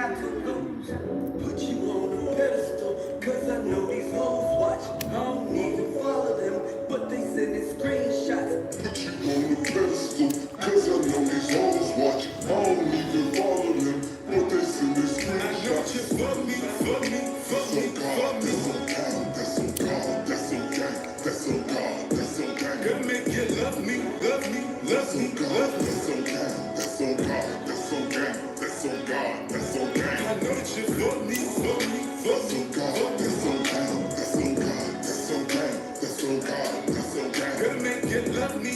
got to lose. Put you on a pedestal, cause I know these hoes watch. I don't even follow them, but they sending screenshots. Put you on a pedestal, cause I know these hoes watch. I don't even follow them, but they sending screenshots. I know you fuck me. That's on God, that's on God, that's on God, that's on God. Gonna make you love me. That's on God, that's on God, that's on God, that's on God, that's on God, that's on God. I know that you fuck me. That's on God, that's on God, that's on God, that's on God, that's on God, that's on God. Gonna make you love me.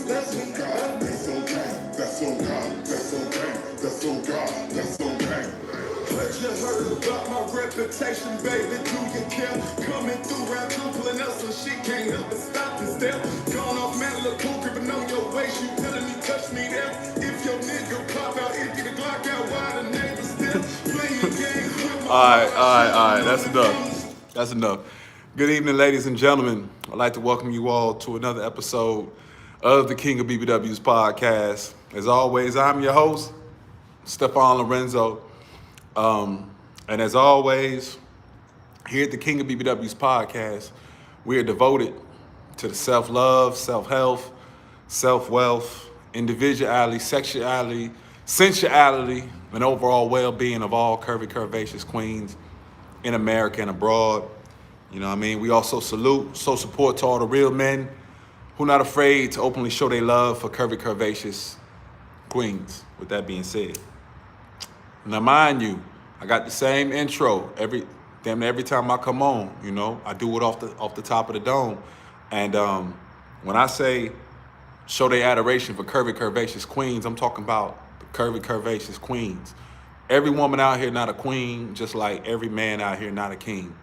That's on God, that's on God, that's on God, that's on God, that's on God, that's on God. Heard you heard about my reputation, baby, do you care? Coming through round two, pulling up so she can't help but stop and stare. Gone off man, look cool, gripping on your waist, you telling me touch me there. If your nigga pop out, empty the Glock out, why the neighbors still playing games with my all right, that's enough. Good evening, ladies and gentlemen. I'd like to welcome you all to another episode of the King of BBWs podcast. As always, I'm your host, Stefan Lorenzo. And as always, here at the King of BBWs podcast, we are devoted to the self-love, self-health, self-wealth, individuality, sexuality, sensuality, and overall well-being of all curvy, curvaceous queens in America and abroad. You know what I mean? We also salute, show support to all the real men who are not afraid to openly show their love for curvy, curvaceous queens. With that being said. Now, mind you, I got the same intro every time I come on. You know, I do it off the top of the dome, and when I say show their adoration for curvy, curvaceous queens, I'm talking about the curvy, curvaceous queens. Every woman out here not a queen, just like every man out here not a king.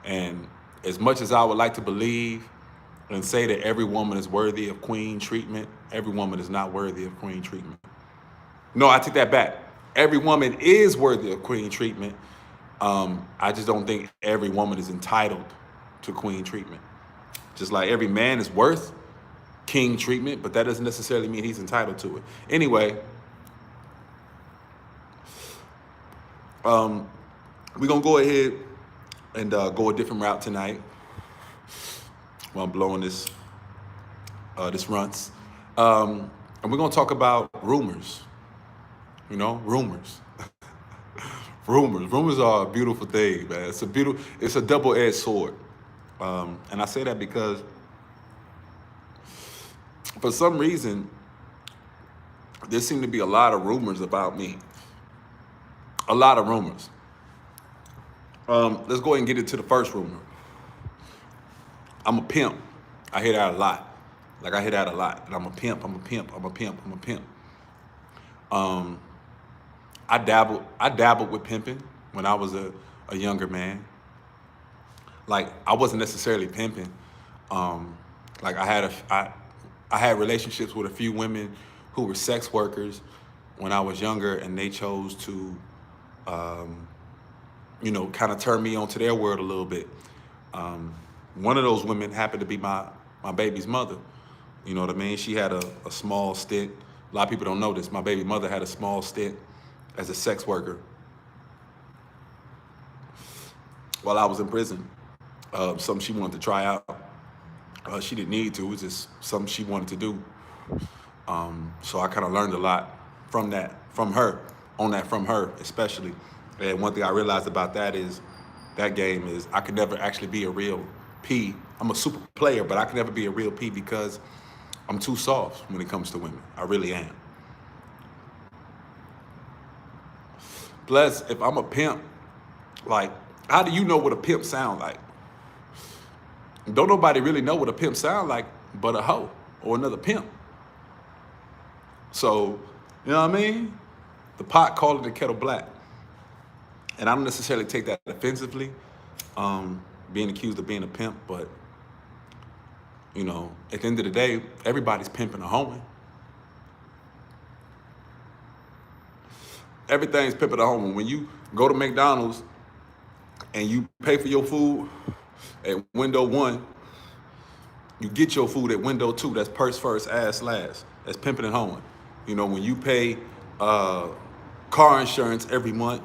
And as much as I would like to believe and say that every woman is worthy of queen treatment, every woman is not worthy of queen treatment. No, I take that back. Every woman is worthy of queen treatment. I just don't think every woman is entitled to queen treatment. Just like every man is worth king treatment, but that doesn't necessarily mean he's entitled to it. Anyway, we're going to go ahead and go a different route tonight while I'm blowing this runts. And we're going to talk about rumors. You know, rumors. Rumors are a beautiful thing, man. It's a double-edged sword. And I say that because for some reason, there seem to be a lot of rumors about me. A lot of rumors. Let's go ahead and get into the first rumor. I'm a pimp. I hear that a lot. I hear that a lot. And I'm a pimp. I dabbled with pimping when I was a younger man. I wasn't necessarily pimping. I had relationships with a few women who were sex workers when I was younger, and they chose to, kind of turn me onto their world a little bit. One of those women happened to be my baby's mother. You know what I mean? She had a small stint. A lot of people don't know this. My baby mother had a small stint as a sex worker while I was in prison. Something she wanted to try out. She didn't need to. It was just something she wanted to do. So I kind of learned a lot from her especially. And one thing I realized about that game is I could never actually be a real P. I'm a super player, but I could never be a real P because I'm too soft when it comes to women. I really am. Plus, if I'm a pimp, how do you know what a pimp sound like? Don't nobody really know what a pimp sound like but a hoe or another pimp. So, you know what I mean? The pot called the kettle black. And I don't necessarily take that offensively, being accused of being a pimp, but, you know, at the end of the day, everybody's pimping a hoeing. Everything's pimping a hoeing. When you go to McDonald's and you pay for your food at window 1, you get your food at window 2. That's purse first, ass last. That's pimping and hoeing. You know, when you pay car insurance every month,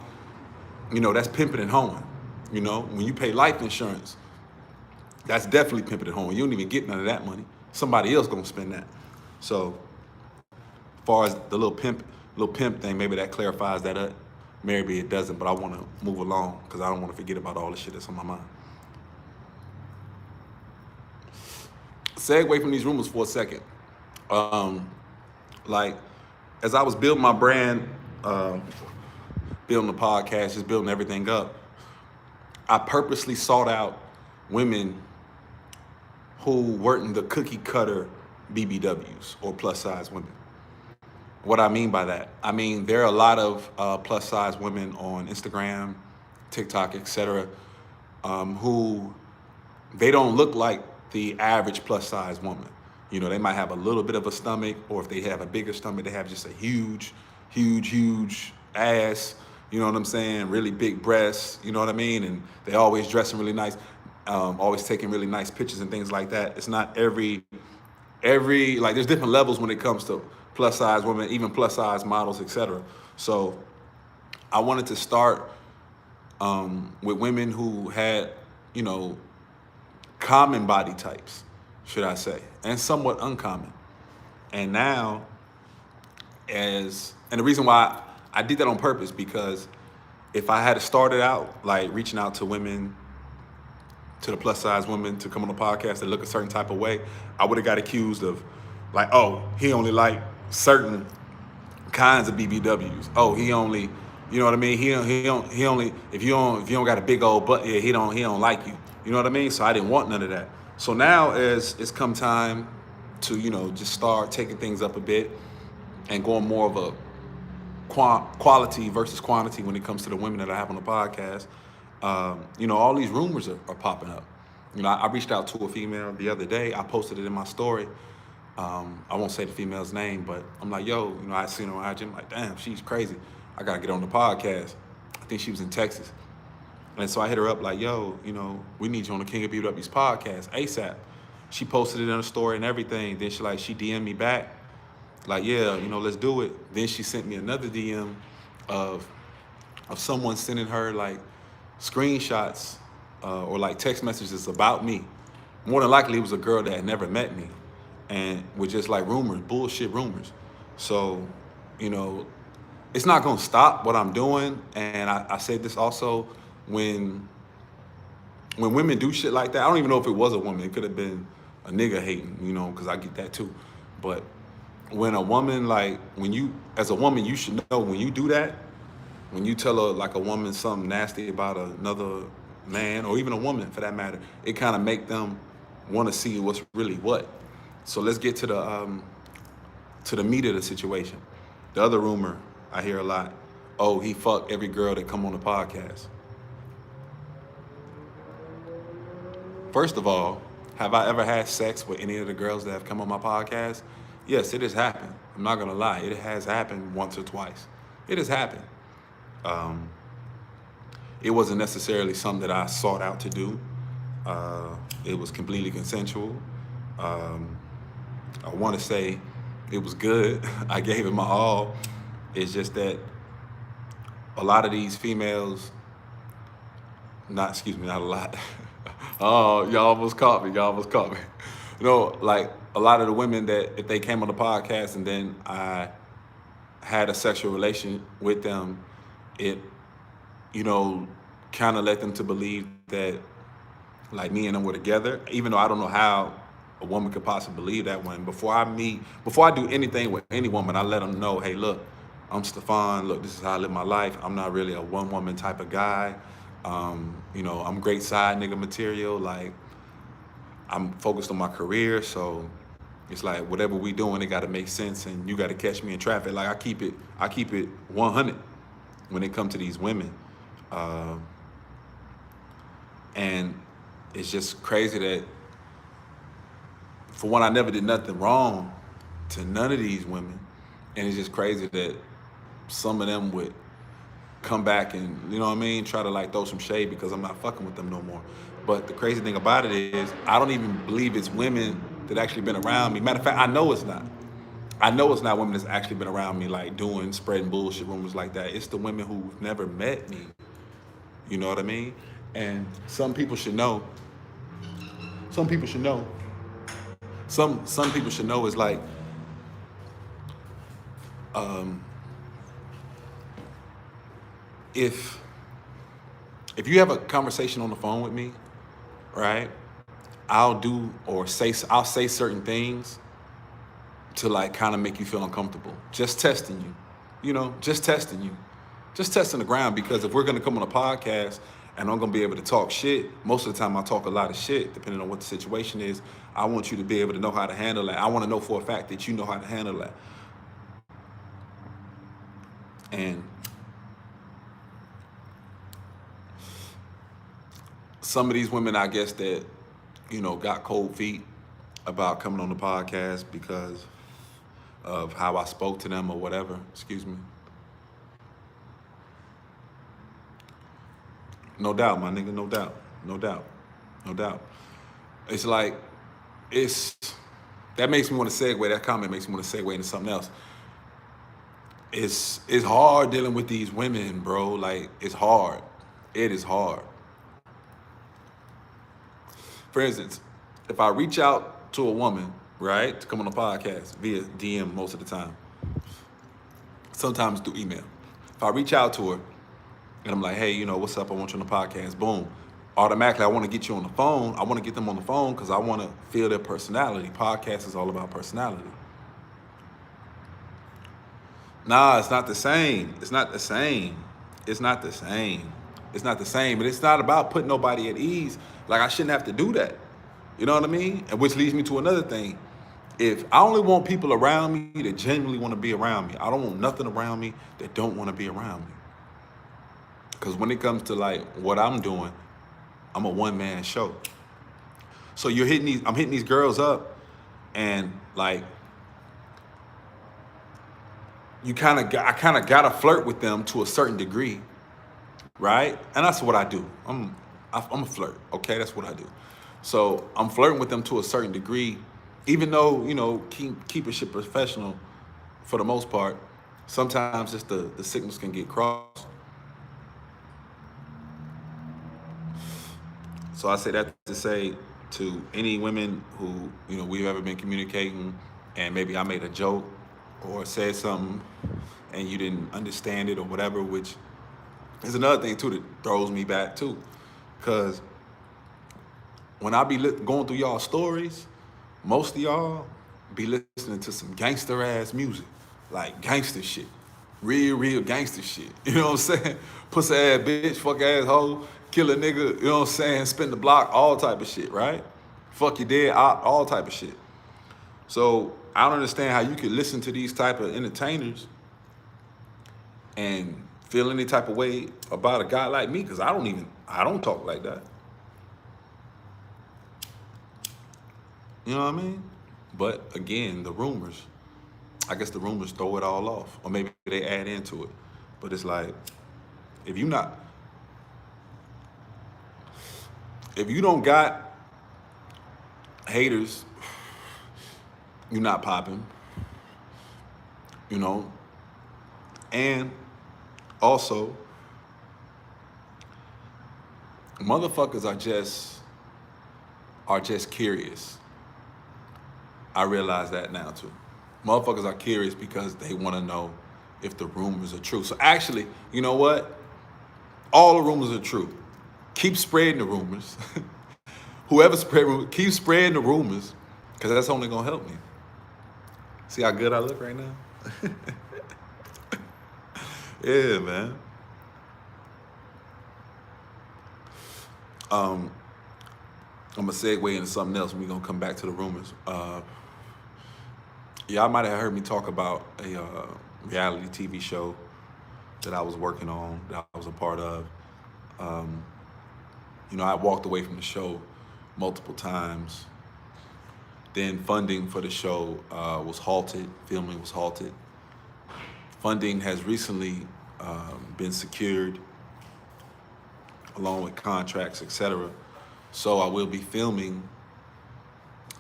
that's pimping and hoeing. When you pay life insurance, that's definitely pimping and hoeing. You don't even get none of that money. Somebody else gonna spend that. So, as far as the little pimp thing, maybe that clarifies that up. Maybe it doesn't, but I want to move along because I don't want to forget about all the shit that's on my mind. Segue from these rumors for a second. Like, as I was building my brand, building the podcast, just building everything up, I purposely sought out women who weren't the cookie cutter BBWs or plus size women. What I mean by that, I mean there are a lot of plus size women on Instagram, TikTok, etc., who they don't look like the average plus size woman. They might have a little bit of a stomach, or if they have a bigger stomach, they have just a huge, huge, huge ass. You know what I'm saying? Really big breasts. You know what I mean? And they always dressing really nice, always taking really nice pictures and things like that. It's not every like there's different levels when it comes to plus size women, even plus size models, etc. So I wanted to start with women who had, common body types, should I say, and somewhat uncommon. And now, and the reason why I did that on purpose, because if I had started out like reaching out to women, to the plus size women to come on the podcast and look a certain type of way, I would have got accused of like, oh, he only like certain kinds of BBWs. Oh, he only, you know what I mean? He only, if you don't got a big old butt, yeah, he don't like you. You know what I mean? So I didn't want none of that. So now as it's come time to, just start taking things up a bit and going more of a quality versus quantity when it comes to the women that I have on the podcast, all these rumors are popping up. I reached out to a female the other day. I posted it in my story. I won't say the female's name, but I'm like, yo, I seen her on IG. I'm like, damn, she's crazy. I got to get on the podcast. I think she was in Texas. And so I hit her up like, yo, we need you on the KingofBbws podcast ASAP. She posted it in her story and everything. Then she DM'd me back. Like, yeah, let's do it. Then she sent me another DM of someone sending her like screenshots or like text messages about me. More than likely, it was a girl that had never met me, and with just like rumors, bullshit rumors. So, it's not gonna stop what I'm doing. And I said this also, when women do shit like that, I don't even know if it was a woman. It could have been a nigga hating, because I get that too. But when a woman, like, as a woman, you should know when you do that, when you tell a woman something nasty about another man, or even a woman for that matter, it kind of make them want to see what's really what. So let's get to the meat of the situation. The other rumor I hear a lot, oh, he fucked every girl that come on the podcast. First of all, have I ever had sex with any of the girls that have come on my podcast? Yes, it has happened. I'm not gonna lie, it has happened once or twice. It has happened. It wasn't necessarily something that I sought out to do. It was completely consensual. I want to say it was good. I gave it my all. It's just that a lot of these females, not a lot. Oh, y'all almost caught me. Like a lot of the women that if they came on the podcast and then I had a sexual relation with them, it, kind of led them to believe that like me and them were together, even though I don't know how a woman could possibly believe that one. Before I do anything with any woman, I let them know, hey, look, I'm Stefan. Look, this is how I live my life. I'm not really a one-woman type of guy. I'm great side nigga material. Like, I'm focused on my career, so it's like whatever we doing, it got to make sense, and you got to catch me in traffic. Like I keep it 100 when it comes to these women, and it's just crazy that, for one, I never did nothing wrong to none of these women, and it's just crazy that some of them would come back and, try to like throw some shade because I'm not fucking with them no more. But the crazy thing about it is I don't even believe it's women that actually been around me. Matter of fact, I know it's not. I know it's not women that's actually been around me like spreading bullshit rumors like that. It's the women who've never met me. You know what I mean? And some people should know. Some people should know. Some people should know is like if you have a conversation on the phone with me, right? I'll say certain things to like kind of make you feel uncomfortable. Just testing you. You know, just testing you. Just testing the ground, because if we're gonna come on a podcast and I'm gonna be able to talk shit, most of the time I talk a lot of shit, depending on what the situation is. I want you to be able to know how to handle that. I want to know for a fact that you know how to handle that. And some of these women, I guess, that, you know, got cold feet about coming on the podcast because of how I spoke to them or whatever. Excuse me. No doubt, my nigga, no doubt. No doubt. No doubt. It's like, that makes me want to segue, that comment makes me want to segue into something else. It's hard dealing with these women, bro. Like, it's hard. It is hard. For instance, if I reach out to a woman, right, to come on a podcast via DM most of the time, sometimes through email. If I reach out to her and I'm like, hey, you know, what's up? I want you on the podcast. Boom. Automatically, I want to get you on the phone. I want to get them on the phone because I want to feel their personality. Podcast is all about personality. Nah, it's not the same. It's not the same. It's not the same. It's not the same. And it's not about putting nobody at ease. Like, I shouldn't have to do that. You know what I mean? And which leads me to another thing. If I only want people around me that genuinely want to be around me, I don't want nothing around me that don't want to be around me. Because when it comes to like what I'm doing, I'm a one-man show. So I'm hitting these girls up, and like, I kind of gotta flirt with them to a certain degree, right? And that's what I do. I'm a flirt, okay? That's what I do. So I'm flirting with them to a certain degree, even though, you know, keep it shit professional for the most part. Sometimes just the signals can get crossed. So I say that to say to any women who, you know, we've ever been communicating, and maybe I made a joke or said something and you didn't understand it or whatever, which is another thing too that throws me back too. Because when I be going through y'all stories, most of y'all be listening to some gangster ass music, like gangster shit, real gangster shit. You know what I'm saying? Pussy ass bitch, fuck ass hoe, kill a nigga, you know what I'm saying? Spin the block, all type of shit, right? Fuck you dead, all type of shit. So I don't understand how you could listen to these type of entertainers and feel any type of way about a guy like me, because I don't talk like that. You know what I mean? But again, the rumors, I guess the rumors throw it all off, or maybe they add into it. But it's like, if you don't got haters, you're not popping, you know? And also, motherfuckers are just curious. I realize that now too. Motherfuckers are curious because they want to know if the rumors are true. So actually, you know what? All the rumors are true. Keep spreading the rumors. Whoever spread rumors, keep spreading the rumors, because that's only gonna help me. See how good I look right now? Yeah, man. I'm gonna segue into something else, and we're gonna come back to the rumors. Y'all might have heard me talk about a reality TV show that I was working on, that I was a part of. You know, I walked away from the show multiple times. Then funding for the show was halted. Filming was halted. Funding has recently been secured, along with contracts, etc. So I will be filming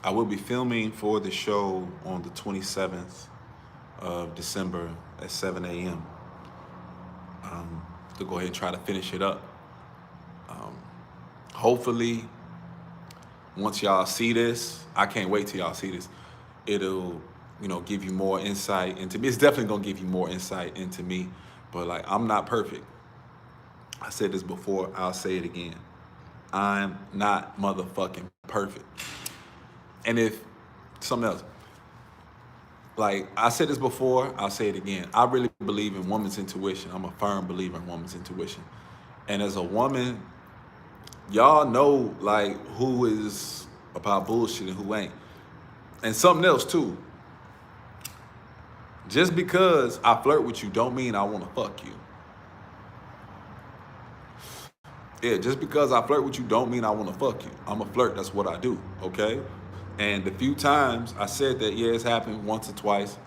for the show on the 27th of December at 7 a.m. To go ahead and try to finish it up. Hopefully, once y'all see this, I can't wait till y'all see this. It'll, give you more insight into me. It's definitely gonna give you more insight into me. But like, I'm not perfect. I said this before, I'll say it again. I'm not motherfucking perfect. And if something else, like I said this before, I'll say it again. I really believe in woman's intuition. I'm a firm believer in woman's intuition. And as a woman, y'all know like who is about bullshit and who ain't. And something else too. Just because I flirt with you don't mean I want to fuck you. Yeah, just because I flirt with you don't mean I want to fuck you. I'm a flirt, that's what I do, okay? And the few times I said that, yeah, it's happened once or twice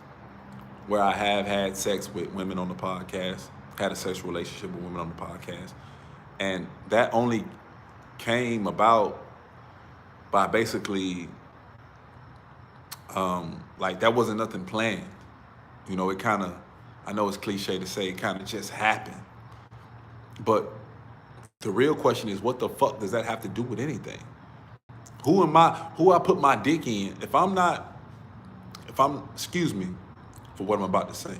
where I have had sex with women on the podcast, had a sexual relationship with women on the podcast. And that only came about by basically, like that wasn't nothing planned. It kind of, I know it's cliche to say, it kind of just happened. But the real question is, what the fuck does that have to do with anything? Who I put my dick in? Excuse me for what I'm about to say.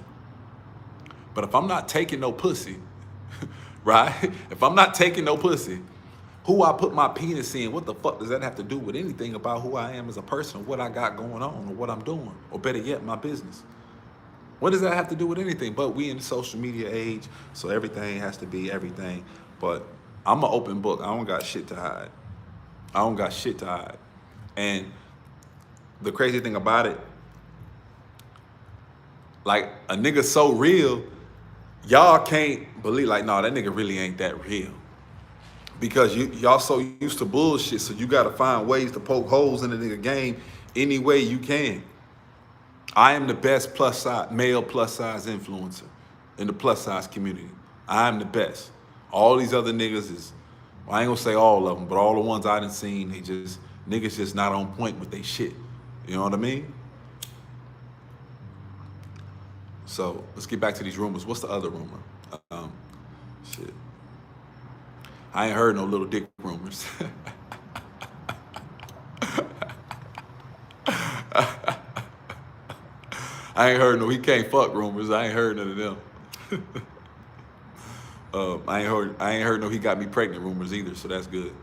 But if I'm not taking no pussy, right? If I'm not taking no pussy, who I put my penis in, what the fuck does that have to do with anything about who I am as a person, or what I got going on, or what I'm doing, or better yet, my business? What does that have to do with anything? But we in the social media age, so everything has to be everything. But I'm an open book. I don't got shit to hide. And the crazy thing about it, like a nigga so real, y'all can't believe, like, no, that nigga really ain't that real. Because y'all so used to bullshit, so you gotta find ways to poke holes in the nigga game any way you can. I am the best male plus size influencer in the plus size community. I am the best. All these other niggas is, well, I ain't gonna say all of them, but all the ones I done seen, niggas just not on point with they shit. You know what I mean? So let's get back to these rumors. What's the other rumor? Shit. I ain't heard no little dick rumors. I ain't heard no he can't fuck rumors. I ain't heard none of them. I ain't heard no he got me pregnant rumors either, so that's good.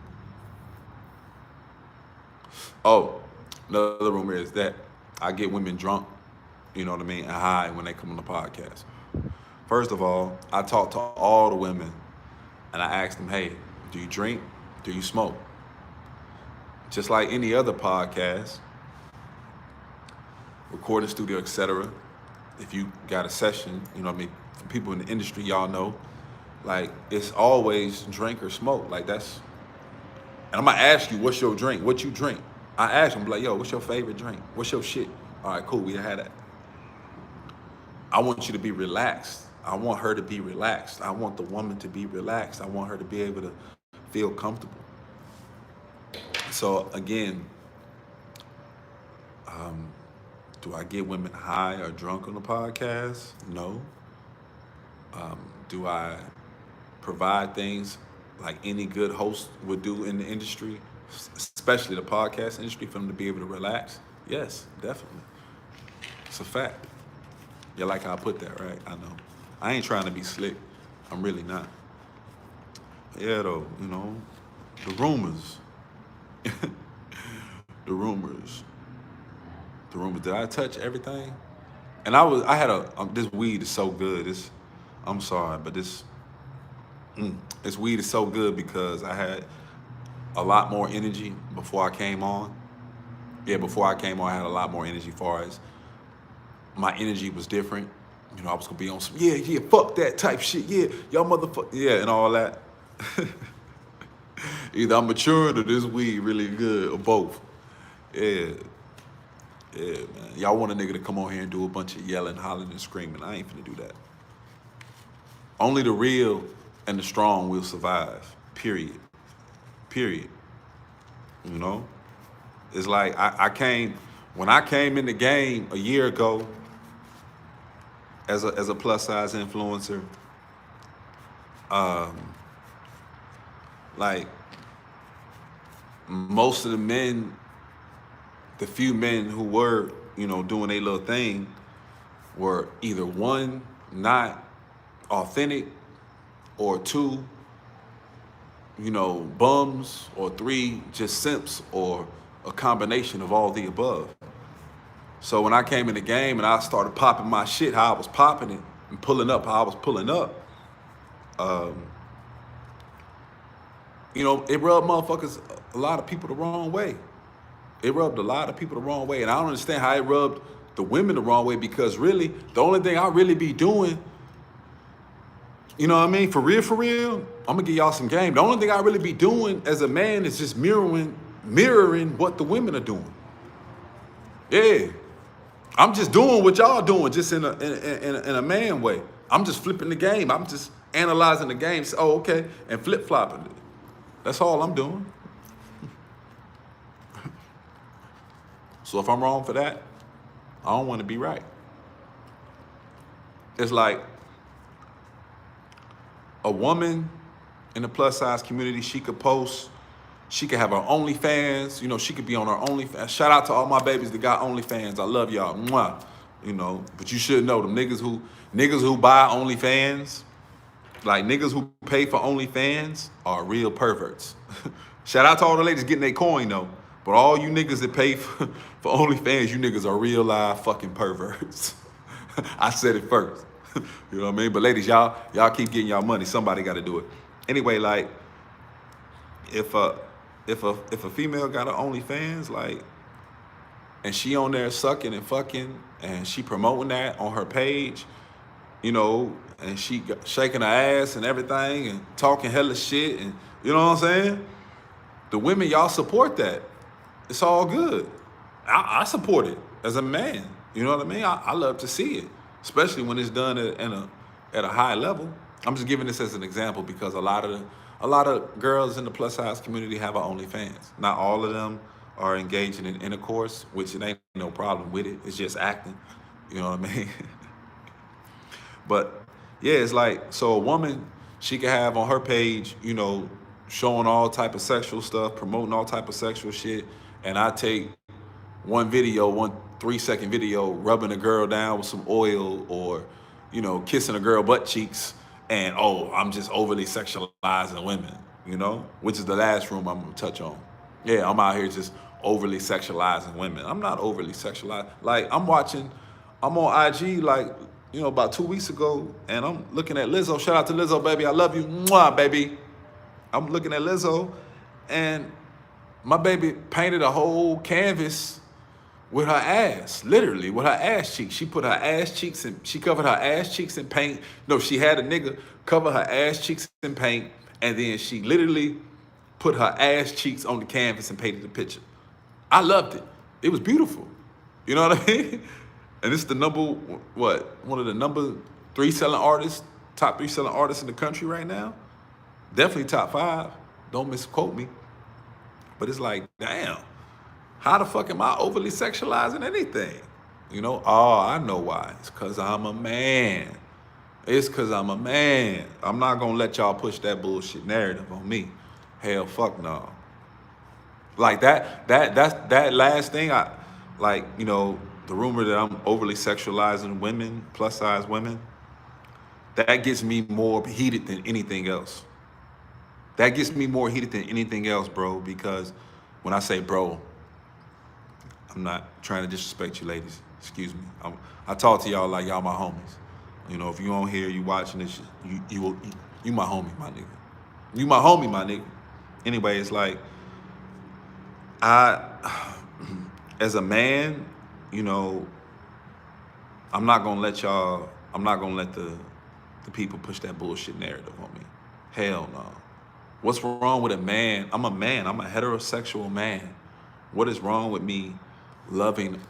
Oh, another rumor is that I get women drunk, you know what I mean, and high when they come on the podcast. First of all, I talk to all the women and I ask them, hey, do you drink? Do you smoke? Just like any other podcast, recording studio, etc. If you got a session, you know what I mean, for people in the industry, y'all know, like it's always drink or smoke. Like that's, and I'm gonna ask you, what's your drink? What you drink? I ask them, like, yo, what's your favorite drink? What's your shit? All right, cool, we had that. I want you to be relaxed. I want her to be relaxed. I want the woman to be relaxed. I want her to be able to feel comfortable. So again, do I get women high or drunk on the podcast? No. Do I provide things like any good host would do in the industry, especially the podcast industry, for them to be able to relax? Yes, definitely. It's a fact. You like how I put that, right? I know. I ain't trying to be slick. I'm really not. Yeah, though, the rumors. The rumors. Did I touch everything? And I had this weed is so good. I'm sorry, but this weed is so good because I had a lot more energy before I came on. Yeah, before I came on, I had a lot more energy as far as my energy was different. I was gonna be on some, yeah, fuck that type shit. Yeah, y'all motherfucker, yeah, and all that. Either I'm maturing or this weed really good, or both. Yeah, man. Y'all want a nigga to come on here and do a bunch of yelling, hollering, and screaming. I ain't finna do that. Only the real and the strong will survive, period. It's like when I came in the game a year ago, as a plus size influencer, like most of the men, the few men who were, doing their little thing were either one, not authentic, or two, bums, or three, just simps, or a combination of all the above. So when I came in the game and I started popping my shit, how I was popping it and pulling up how I was pulling up, it rubbed motherfuckers, a lot of people the wrong way. It rubbed a lot of people the wrong way. And I don't understand how it rubbed the women the wrong way, because really, the only thing I really be doing, you know what I mean? For real, I'm gonna give y'all some game. The only thing I really be doing as a man is just mirroring what the women are doing. Yeah. I'm just doing what y'all doing, just in a man way. I'm just flipping the game. I'm just analyzing the game. So, oh, okay, and flip-flopping it. That's all I'm doing. So if I'm wrong for that, I don't want to be right. It's like a woman in the plus size community, she could post, she could have her OnlyFans, she could be on her OnlyFans. Shout out to all my babies that got OnlyFans. I love y'all. Mwah. But you should know them niggas who buy OnlyFans, like niggas who pay for OnlyFans are real perverts. Shout out to all the ladies getting their coin though. But all you niggas that pay for OnlyFans, you niggas are real live fucking perverts. I said it first. You know what I mean? But ladies, y'all keep getting y'all money. Somebody got to do it. Anyway, like if a female got an OnlyFans, like, and she on there sucking and fucking, and she promoting that on her page, and she shaking her ass and everything and talking hella shit, and you know what I'm saying? The women, y'all support that. It's all good. I support it as a man. You know what I mean? I love to see it, especially when it's done at a high level. I'm just giving this as an example because a lot of girls in the plus size community have an OnlyFans. Not all of them are engaging in intercourse, which it ain't no problem with it. It's just acting. You know what I mean? But yeah, it's like, so a woman, she can have on her page, showing all type of sexual stuff, promoting all type of sexual shit, and I take one 3-second video, rubbing a girl down with some oil, or, kissing a girl butt cheeks, and I'm just overly sexualizing women, which is the last room I'm gonna touch on. Yeah, I'm out here just overly sexualizing women. I'm not overly sexualized. Like, I'm on IG, like, about 2 weeks ago, and I'm looking at Lizzo. Shout out to Lizzo, baby. I love you. Mwah, baby. I'm looking at Lizzo, and my baby painted a whole canvas with her ass, literally, with her ass cheeks. She put her ass cheeks and she covered her ass cheeks in paint. No, she had a nigga cover her ass cheeks in paint, and then she literally put her ass cheeks on the canvas and painted the picture. I loved it. It was beautiful. You know what I mean? And it's one of the number 3 selling artists, top 3 selling artists in the country right now. Definitely top 5. Don't misquote me. But it's like, damn, how the fuck am I overly sexualizing anything? I know why. It's because I'm a man. I'm not going to let y'all push that bullshit narrative on me. Hell, fuck no. Like that's that last thing, the rumor that I'm overly sexualizing women, plus size women, that gets me more heated than anything else. That gets me more heated than anything else, bro, because when I say bro, I'm not trying to disrespect you ladies. Excuse me. I talk to y'all like y'all my homies. If you on here, you watching this, you my homie, my nigga. You my homie, my nigga. Anyway, it's like, as a man, I'm not gonna let the people push that bullshit narrative on me. Hell no. What's wrong with a man? I'm a man. I'm a heterosexual man. What is wrong with me loving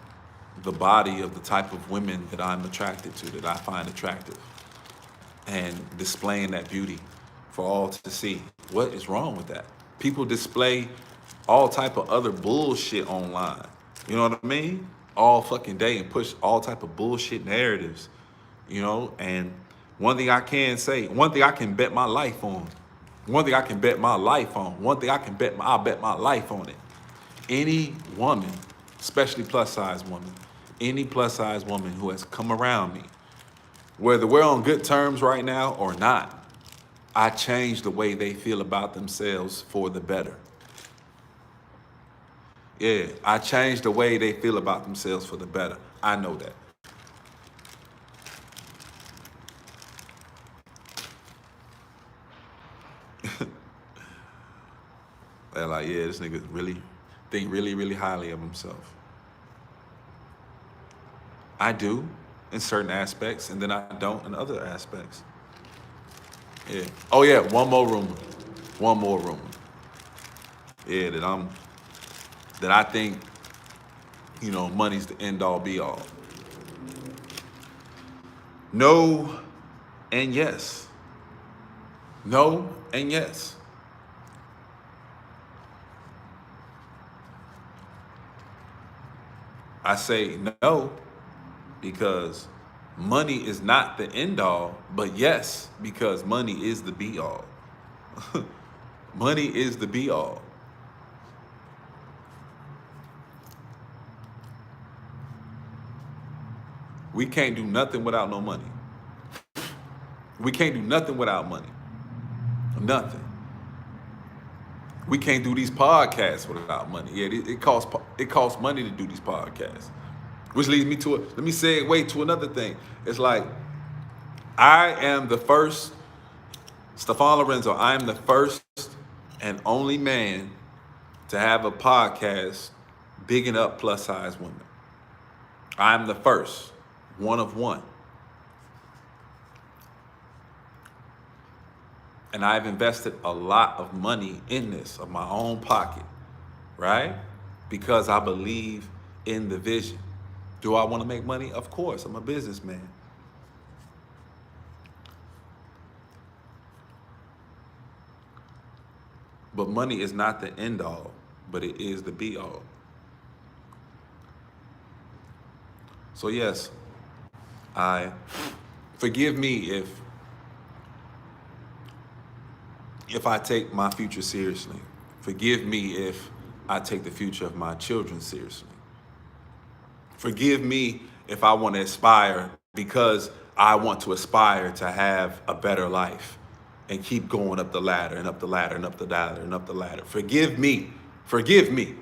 the body of the type of women that I'm attracted to, that I find attractive, and displaying that beauty for all to see? What is wrong with that? People display all type of other bullshit online. You know what I mean? All fucking day, and push all type of bullshit narratives you know. And one thing I can say, one thing I can bet my life on, one thing I can bet my life on, one thing I can bet, I'll bet my life on it. Any woman, especially plus size woman, any plus size woman who has come around me, whether we're on good terms right now or not, I change the way they feel about themselves for the better. Yeah, I change the way they feel about themselves for the better. I know that. They're like, yeah, this nigga really think really, really highly of himself. I do in certain aspects, and then I don't in other aspects. Yeah. Oh yeah, one more rumor. One more rumor. Yeah, that I think, you know, money's the end all be all. No and yes. No and yes. I say no because money is not the end all, but yes, because money is the be all. Money is the be all. We can't do nothing without no money. We can't do nothing without money. Nothing. We can't do these podcasts without money. Yeah, it costs money to do these podcasts. Which leads me to let me segue to another thing. It's like I am the first, Stefan Lorenzo, I am the first and only man to have a podcast bigging up plus size women. I'm the first, one of one. And I've invested a lot of money in this, of my own pocket, right? Because I believe in the vision. Do I want to make money? Of course, I'm a businessman. But money is not the end all, but it is the be all. So yes, I forgive me if I take my future seriously. Forgive me if I take the future of my children seriously. Forgive me if I want to aspire because I want to aspire to have a better life and keep going up the ladder and up the ladder and up the ladder and up the ladder. Forgive me. Forgive me.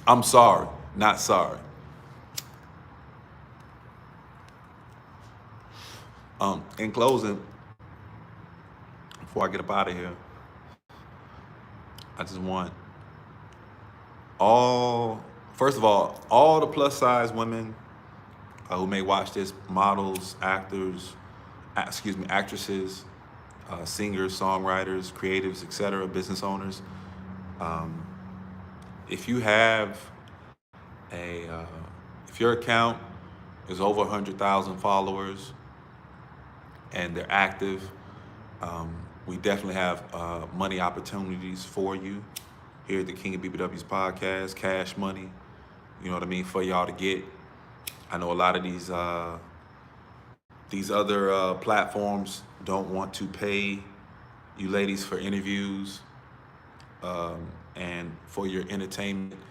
I'm sorry, not sorry. In closing, before I get up out of here, I just want first of all the plus size women who may watch this, models, actors, actresses, singers, songwriters, creatives, etc., business owners. If you have if your account is over 100,000 followers and they're active, we definitely have money opportunities for you here at the King of BBWs podcast, cash money, you know what I mean, for y'all to get. I know a lot of these other platforms don't want to pay you ladies for interviews and for your entertainment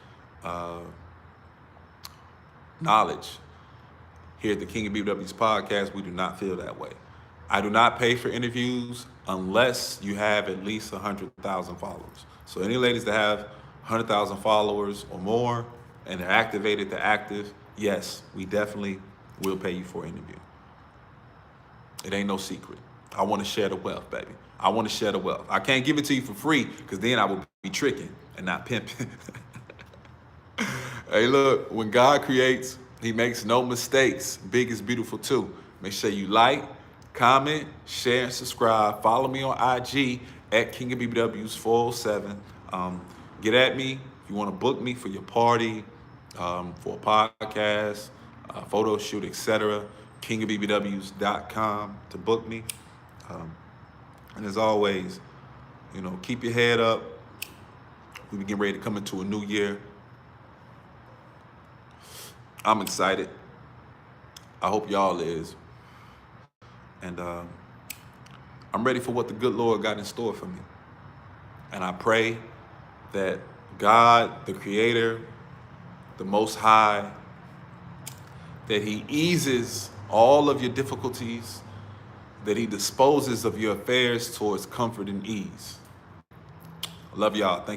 knowledge. Here at the King of BBWs podcast, we do not feel that way. I do not pay for interviews unless you have at least 100,000 followers. So any ladies that have 100,000 followers or more and they're activated, they're active, yes, we definitely will pay you for an interview. It ain't no secret. I want to share the wealth, baby. I want to share the wealth. I can't give it to you for free because then I would be tricking and not pimping. Hey, look, when God creates, he makes no mistakes. Big is beautiful too. Make sure you like, comment, share, and subscribe. Follow me on IG at KingofBbws 407. Get at me if you want to book me for your party, for a podcast, photo shoot, etc. KingofBbws.com to book me. And as always, you know, keep your head up. We getting ready to come into a new year. I'm excited. I hope y'all is. And I'm ready for what the good Lord got in store for me. And I pray that God, the Creator, the Most High, that He eases all of your difficulties, that He disposes of your affairs towards comfort and ease. I love y'all. Thank you.